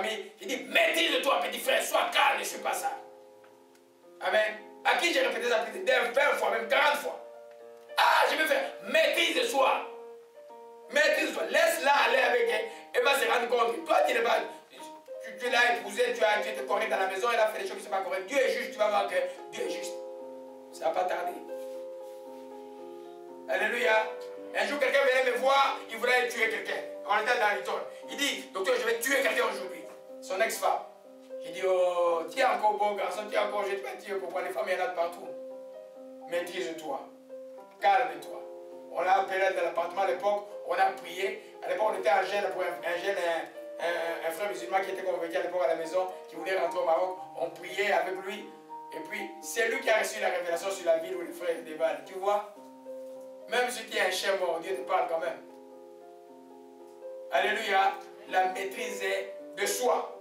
famille, je dis, maîtrise-toi, petit frère, sois calme, je ne suis pas ça. Amen. À qui j'ai répété ça plus de 20 fois, même 40 fois. Ah, je vais faire, maîtrise-toi. Maîtrise-toi, laisse-la aller avec elle. Elle va se rendre compte que toi, tu n'es pas... Tu l'as épousé, tu étais correct dans la maison, elle a fait des choses qui ne sont pas correctes. Dieu est juste, tu vas voir que Dieu est juste. Ça ne va pas tarder. Alléluia. Un jour, quelqu'un venait me voir, il voulait tuer quelqu'un. On était dans l'école. Il dit, docteur, je vais tuer quelqu'un aujourd'hui. Son ex-femme. J'ai dit, oh, tu es encore bon garçon, tu es encore, je vais te tuer pour voir les femmes, il y en a de partout. Maîtrise-toi. Calme-toi. On l'a appelé dans l'appartement à l'époque, on a prié. À l'époque, on était un jeune, un frère musulman qui était convaincu à l'époque à la maison, qui voulait rentrer au Maroc. On priait avec lui. Et puis, c'est lui qui a reçu la révélation sur la ville où les frères dévalent. Tu vois? Même si tu es un chien mort, Dieu te parle quand même. Alléluia. La maîtrise de soi.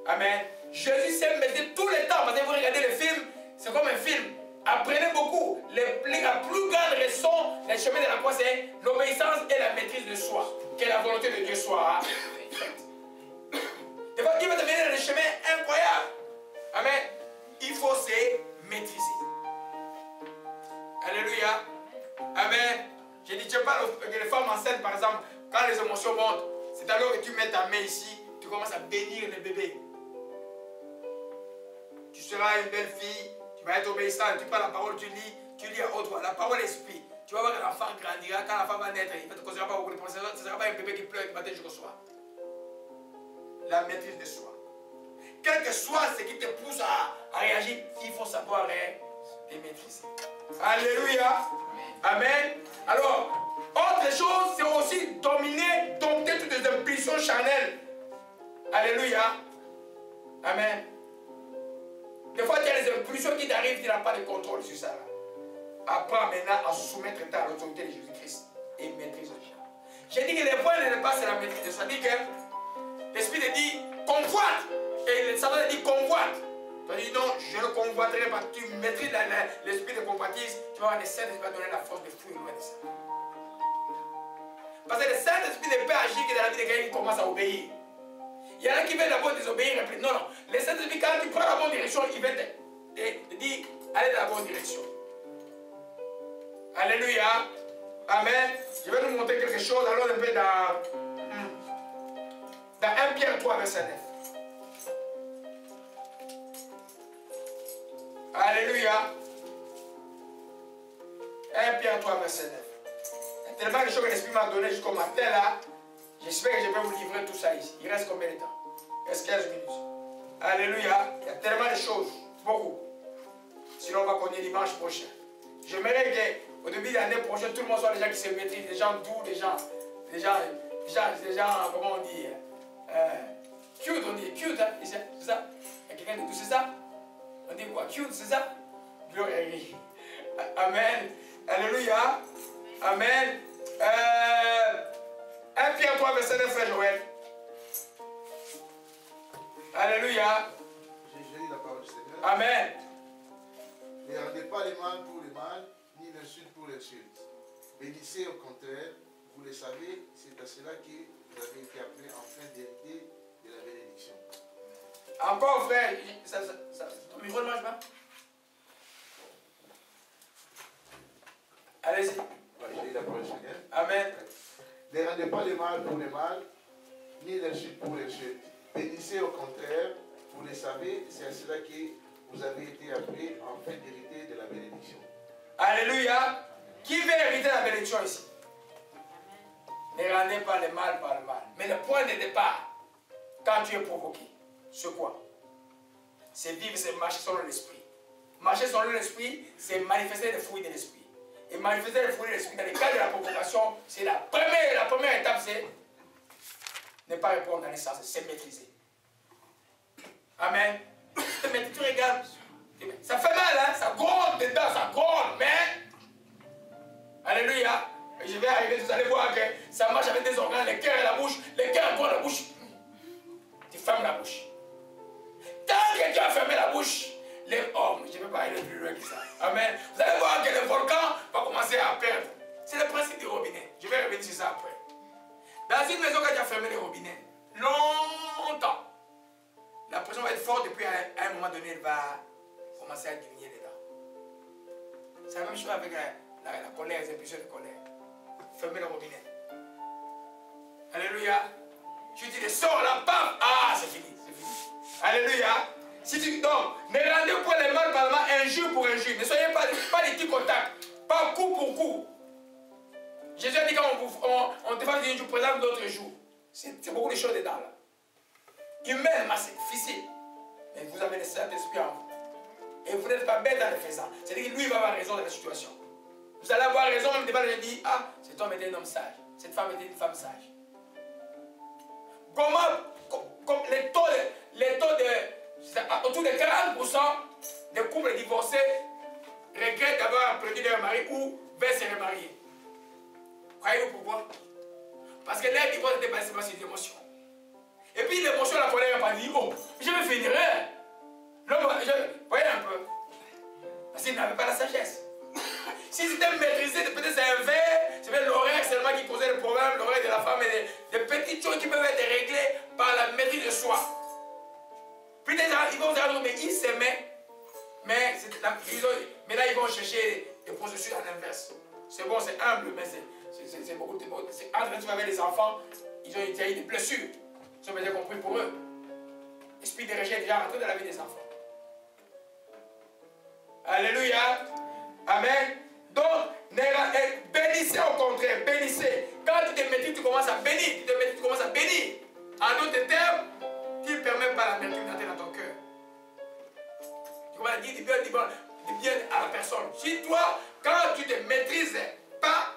Amen. Jésus s'est maîtrisé tout le temps. Parce que vous regardez le film, c'est comme un film. Apprenez beaucoup. La plus grande raison des chemins de la croix, c'est l'obéissance et la maîtrise de soi. Que la volonté de Dieu soit faite. Des fois, Dieu va te venir dans des chemins incroyables. Amen. Il faut se maîtriser. Alléluia. Amen. Je dis, tu parles que les femmes enceintes, par exemple, quand les émotions montent, c'est alors que tu mets ta main ici, tu commences à bénir le bébé. Tu seras une belle fille, tu vas être obéissant, tu parles la parole, tu lis à haute voix. La parole esprit. Tu vas voir que l'enfant grandira, quand l'enfant va naître, il ne te causera pas beaucoup de problèmes. Ce ne sera pas un bébé qui pleure du matin jusqu'au soir. La maîtrise de soi. Quel que soit ce qui te pousse à réagir, il faut savoir te maîtriser. Alléluia. Amen. Alors, autre chose, c'est aussi dominer, dompter toutes les impulsions charnelles. Alléluia. Amen. Des fois, tu as des impulsions qui t'arrivent, tu n'as pas de contrôle sur ça. Là. Apprends maintenant à soumettre à l'autorité de Jésus-Christ et maîtrise le bien. J'ai dit que les points de départ, c'est la maîtrise de soi. Ça dit que l'Esprit te dit convoite. Et le Satan te dit convoite. Tu dis non, je ne convoiterai pas. Tu maîtrises l'esprit de convoitise. Tu vas avoir le Saint-Esprit va donner la force de fuir loin de ça. Parce que le Saint-Esprit ne peut agir que dans la vie de quelqu'un qui commence à obéir. Il y en a qui veulent d'abord désobéir et puis non, non. Le Saint-Esprit, quand tu prends la bonne direction, il va te dire allez dans la bonne direction. Alléluia. Amen. Je vais nous montrer quelque chose. Alors un peu dans 1 Pierre 3, verset 9. Alléluia. 1 Pierre 3, verset 9. Il y a tellement de choses que l'Esprit m'a donné jusqu'au matin là. J'espère que je vais vous livrer tout ça ici. Il reste combien de temps? Il reste 15 minutes. Alléluia. Il y a tellement de choses. Beaucoup. Sinon on va connaître dimanche prochain. J'aimerais qu'au début de l'année prochaine, tout le monde soit des gens qui se maîtrisent, des gens doux, des gens, comment on dit, cute, on dit cute, hein, c'est ça? Il y a quelqu'un de doux, c'est ça? On dit quoi? Cute, c'est ça? Gloire à Dieu. Amen. Alléluia. Amen. 1 Pierre 3, verset 9, frère Joël. Alléluia. J'ai lu la parole du Seigneur. Amen. Ne rendez pas les mal pour les mal, ni l'insulte pour l'insulte. Bénissez au contraire, vous le savez, c'est à cela que vous avez été appelés enfin d'hériter de la bénédiction. Encore frère, ton micro ne marche pas? Allez-y. J'ai lu la parole du Seigneur. Amen. Ne rendez pas les mal pour les mal, ni l'insulte pour l'insulte. Bénissez au contraire, vous le savez, c'est à cela que vous avez été appelés enfin d'hériter de la bénédiction. Alléluia. Qui veut hériter la bénédiction ici? Ne rendez pas le mal par le mal. Mais le point de départ, quand tu es provoqué, c'est quoi? C'est vivre, c'est marcher selon l'esprit. Marcher selon l'esprit, c'est manifester les fruits de l'esprit. Et manifester les fruits de l'esprit dans le cadre de la provocation, c'est la première étape, c'est ne pas répondre dans les sens, c'est maîtriser. Amen. Tu regardes, ça fait mal, hein? Ça gronde dedans, ça gronde, mais alléluia. Et je vais arriver, vous allez voir que ça marche avec des organes, le cœur et la bouche, le cœur gronde la bouche. Tu fermes la bouche. Tant que tu as fermé la bouche, les hommes, je ne vais pas aller plus loin que ça. Amen. Vous allez voir que le volcan va commencer à perdre. C'est le principe du robinet. Je vais revenir sur ça après. Dans une maison, quand tu as fermé les robinets, longtemps, fort, depuis à un moment donné, elle va commencer à diminuer les dents. C'est la même chose avec la colère, les impulsions de colère. Fermez le robinet. Alléluia. Tu dis, sors là, paf. Ah, c'est fini, c'est fini. Alléluia. Si tu donc, ne rendez pas les mal par le mal, injure pour injure. Ne soyez pas des petits contacts, pas coup pour coup. Jésus a dit quand on te fait un jour, présente d'autres jours. C'est beaucoup de choses dedans là. Humainement, c'est difficile. Mais vous avez le Saint-Esprit en vous. Et vous n'êtes pas bête en le faisant. C'est-à-dire que lui, il va avoir raison de la situation. Vous allez avoir raison, même devant le dire, ah, cet homme était un homme sage. Cette femme était une femme sage. Comme les taux de, autour de 40% des couples divorcés regrettent d'avoir perdu leur mari ou veulent se remarier. Croyez-vous pourquoi? Parce que leur divorce était basé sur des émotions. Et puis l'émotion, la colère, n'a pas dit, oh, je me finirai. Voyez un peu. Parce qu'il n'avait pas la sagesse. Si c'était maîtrisé, peut-être c'est un verre, c'est l'horaire seulement qui causait le problème, l'horaire de la femme et des petites choses qui peuvent être réglées par la maîtrise de soi. Peut-être ils vont dire, mais ils s'aimaient, mais là ils vont chercher des processus à l'inverse. C'est bon, c'est humble, mais c'est beaucoup de mots. C'est entre avec les enfants, ils ont eu des blessures. Ils ont bien compris pour eux. L'esprit de rejet est déjà rentré dans la vie des enfants. Alléluia. Amen. Donc, bénissez au contraire, bénissez. Quand tu te maîtrises, tu commences à bénir. Tu te maîtrises, tu commences à bénir. En d'autres termes, tu ne permets pas l'amertume d'entrer dans ton cœur. Tu commences à dire du bien à la personne. Si toi, quand tu ne te maîtrises pas,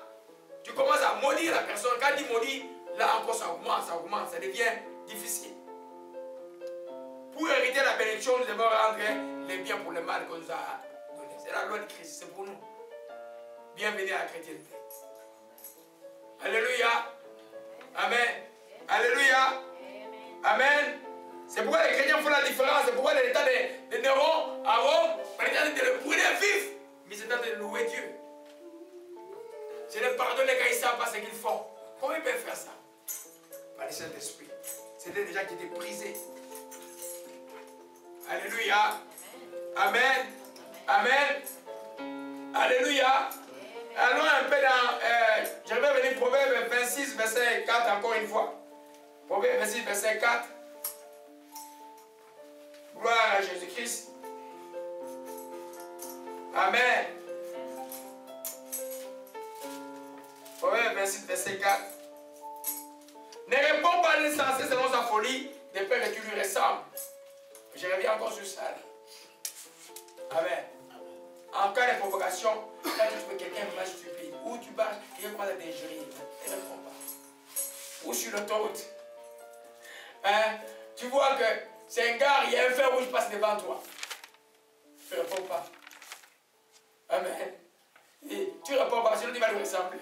tu commences à maudire la personne. Quand tu maudis, là encore ça augmente, ça devient difficile. Pour hériter la bénédiction, nous devons rendre les biens pour le mal qu'on nous a donné. C'est la loi de Christ, c'est pour nous. Bienvenue à la chrétienté. Alléluia. Amen. Alléluia. Amen. C'est pourquoi les chrétiens font la différence. C'est pourquoi l'état de Néron à Rome, l'état de le brûler vif, mais c'est de louer Dieu. C'est de pardonner quand ils ne savent pas ce qu'ils font. Comment ils peuvent faire ça? Par le Saint-Esprit. C'était des gens qui étaient brisés. Alléluia. Amen. Amen. Alléluia. Allons un peu dans... je vais venir Proverbe 26, verset 4 encore une fois. Proverbe 26, verset 4. Gloire à Jésus-Christ. Amen. Proverbe 26, verset 4. Ne réponds pas à l'insensé selon sa folie, de peur que tu lui ressembles. Je reviens encore sur ça. Amen. En cas de provocation, quand tu trouves quelqu'un vraiment stupide, ou tu bats, quelqu'un commence à t'injurier, ne réponds pas. Ou sur l'autoroute. Tu vois que c'est un gars, il y a un fer rouge qui passe devant toi. Ne réponds pas. Amen. Et tu ne réponds pas, sinon tu vas lui ressembler.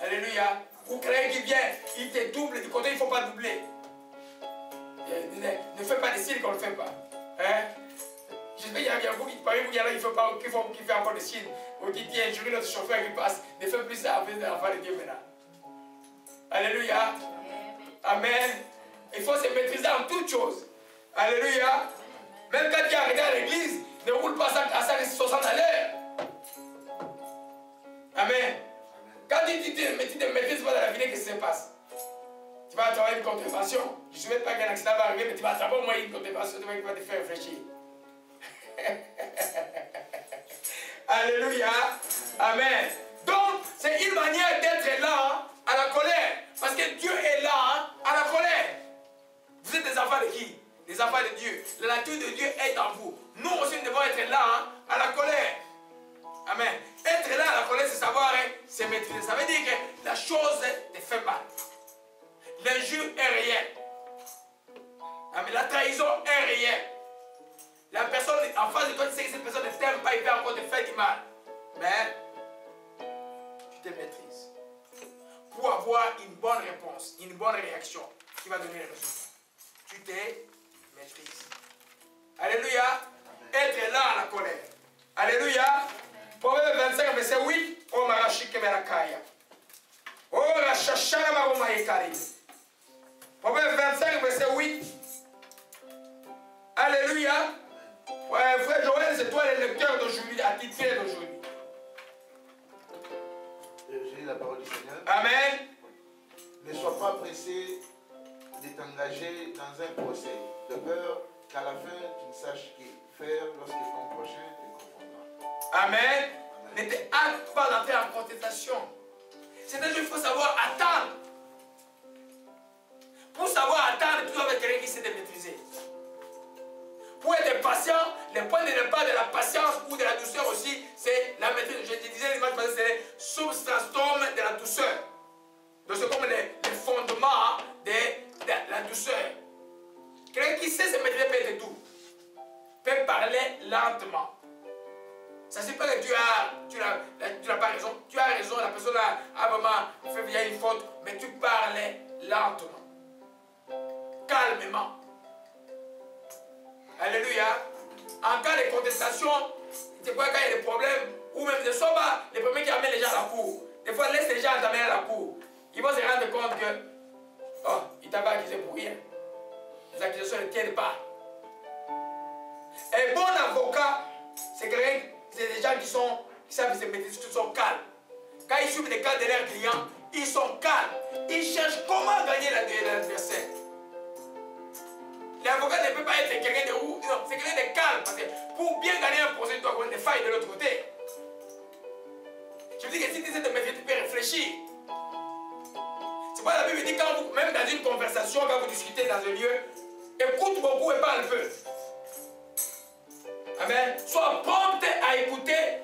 Alléluia. Ou quelqu'un qui vient, il te double, du côté il ne faut pas doubler. Ne fais pas des signes qu'on ne fait pas. J'espère qu'il y a beaucoup qui parlent, il y en a qui fait encore des signes. Ou qui dit injurie notre chauffeur qui passe. Ne fais plus ça avec l'enfant de Dieu maintenant. Alléluia. Amen. Il faut se maîtriser en toutes choses. Alléluia. Même quand tu es arrivé à l'église, ne roule pas à 160 à l'heure. Amen. Quand tu te maîtrises pas dans la vie, qu'est-ce qui se passe? Tu vas avoir une contravention. Je ne souhaite pas qu'un accident va arriver, mais tu vas attraper au moins une contravention qui va te faire réfléchir. Alléluia. Amen. Donc, c'est une manière d'être là à la colère. Parce que Dieu est là à la colère. Vous êtes des enfants de qui? Des enfants de Dieu. La nature de Dieu est en vous. Nous aussi, nous devons être là à la colère. Amen. Être là à la colère, c'est savoir se maîtriser. Ça veut dire que la chose te fait mal. L'injure est réelle. Amen. La trahison est réelle. La personne en face de toi, tu sais que cette personne ne t'aime pas, il va encore te faire du mal. Mais tu te maîtrises. Pour avoir une bonne réponse, une bonne réaction qui va donner les résultats. Tu te maîtrises. Alléluia. Être là à la colère. Alléluia. Proverbe 25, verset 8. Oh marachike merakaya. Oh rachachana maromaïkari. Proverbe 25, verset 8. attitré d'aujourd'hui. J'ai la parole du Seigneur. Amen. Ne sois pas pressé de t'engager dans un procès, de peur qu'à la fin tu ne saches que faire lorsque ton prochain te confondra. Amen. Ne te hâte pas d'entrer en contestation. C'est-à-dire qu'il faut savoir attendre. Pour savoir attendre, tu dois être quelqu'un qui sait te maîtriser. Pour être patient, le point de départ de la patience ou de la douceur aussi, c'est la maîtrise. Je te disais, c'est les substances de la douceur. Donc c'est comme les fondements de la douceur. Quelqu'un qui sait se maîtriser peut être doux. Peut parler lentement. Ça ne signifie pas que tu n'as pas raison. Tu as raison, la personne a vraiment fait bien une faute, mais tu parlais lentement. Calmement. Alléluia. En cas de contestation, c'est quoi quand il y a des problèmes, ou même ne sois pas les premiers qui amènent les gens à la cour. Des fois, laisse les gens t'amener à la cour. Ils vont se rendre compte que, oh, il t'a pas accusé pour rien. Les accusations ne tiennent pas. Un bon avocat, c'est des gens qui savent se maîtriser, qui sont calmes. Quand ils suivent les cas de leurs clients, ils sont calmes. Ils cherchent comment gagner l'adversaire. L'avocat ne peut pas être quelqu'un de roux, non, c'est quelqu'un de calme. Parce que pour bien gagner un procès, tu dois avoir des failles de l'autre côté. Je veux dire que si tu essaies de maîtriser, tu peux réfléchir. C'est pourquoi la Bible dit, même dans une conversation, quand vous discutez dans un lieu, écoute beaucoup et parle peu. Amen. Sois prompt à écouter,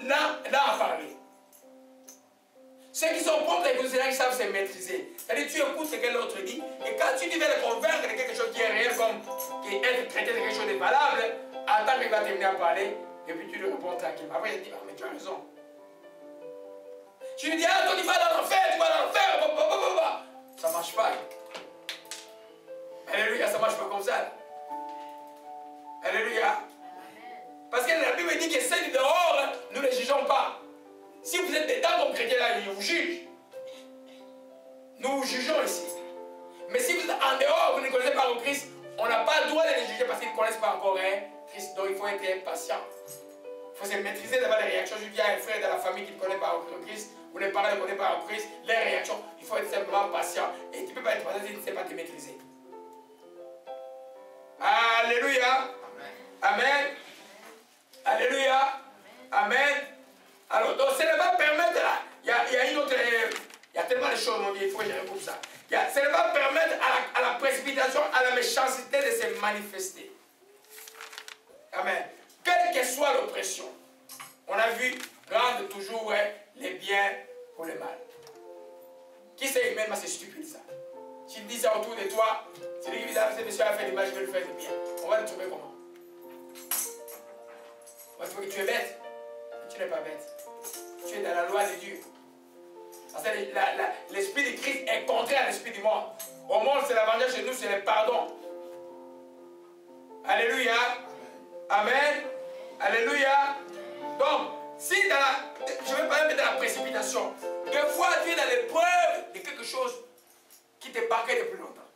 là à parler. Ceux qui sont prompts à écouter, c'est là qui savent se maîtriser. C'est-à-dire tu écoutes ce que l'autre dit, et quand tu veux le convaincre de quelque chose qui est réel, comme être traité de quelque chose de valable, attends qu'il va terminer à parler, et puis tu lui réponds tranquillement. Après il dit, ah mais tu as raison. Tu lui dis, ah toi tu vas dans l'enfer, tu vas dans l'enfer, ça ne marche pas. Alléluia, ça ne marche pas comme ça. Alléluia. Parce que la Bible dit que ceux du dehors, nous ne les jugeons pas. Si vous êtes dedans comme chrétien là, ils vous jugent. Nous vous jugeons ici. Mais si vous êtes en dehors, vous ne connaissez pas le Christ, on n'a pas le droit de les juger parce qu'ils ne connaissent pas encore Christ. Donc il faut être patient. Il faut se maîtriser devant les réactions. Je dis à un frère de la famille qui ne connaît pas le Christ, ou les parents ne connaissent pas le Christ, les réactions, il faut être simplement patient. Et tu ne peux pas être patient si tu ne sais pas te maîtriser. Alléluia. Amen. Alléluia. Amen. Alors, donc, ça ne va pas permettre, il y a une autre, il y a tellement de choses, mon Dieu, il faut que je recoupe ça. Ça ne va pas permettre à la précipitation, à la méchanceté de se manifester. Amen. Quelle que soit l'oppression, on a vu rendre toujours les biens pour le mal. Qui c'est humain, c'est stupide ça. Si tu dis ça autour de toi, c'est lui qui dit, ce monsieur a fait du mal, je vais le faire du bien. On va le trouver comment? On va trouver que tu es bête. Mais tu n'es pas bête. Tu es dans la loi de Dieu. Parce que l'esprit de Christ est contraire à l'esprit du monde. Au monde, c'est la vengeance, chez nous, c'est le pardon. Alléluia. Amen. Alléluia. Donc, si je vais parler de la précipitation. Des fois, tu es dans l'épreuve de quelque chose qui te marquait depuis longtemps.